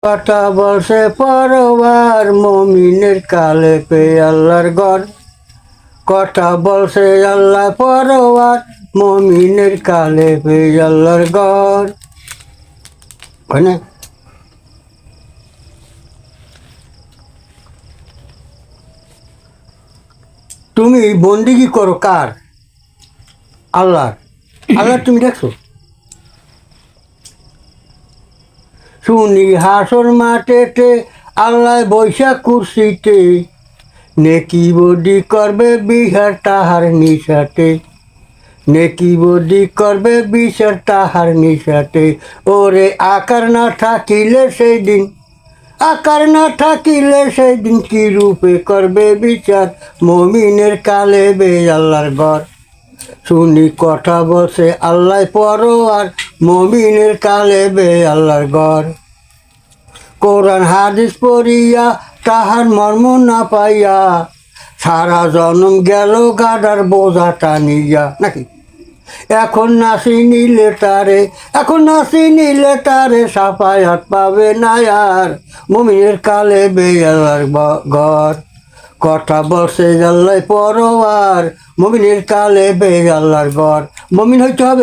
কথা বলছে পরবার মমিনের কালে পে আল্লাহর ঘর। কথা বলছে আল্লাহ পরবার মমিনের কালে পে আল্লাহর ঘর। মানে তুমি বন্দিগি করো কার? আল্লাহ। আল্লাহ তুমি দেখছো? শুনি হাসর মাঠেতে আল্লাহ বৈশাখ কুর্সিতে, নেকি বডি করবে বিহার তাহার নিশাতে, নেকি বডি করবে বিচার তাহার নিশাতে। ওরে আকার না থাকিলে সেই দিন, আকার না থাকিলে সেই দিন কি রূপে করবে বিচার মমিনের কালে বে আল্লাহর ঘর। শুনি কথা বলছে আল্লাহ পরোয়ার মমিনের কালে বে আল্লাহর ঘর। কোরআন হাদিস পড়িয়া তাহার মর্ম না পাইয়া, সারা জনম গেল গাডার বোঝা টানিয়া। নাকি এখন নাসি নিলে তারে, এখন নাসি নিলে তারে সাফায়াত পাবে না আর মমিনের কালে বে আল্লাহর ঘর। কথা বলছে আল্লাহ পরোয়ার মমিনের কালে বে আল্লাহর ঘর। মমিন হইতে হবে।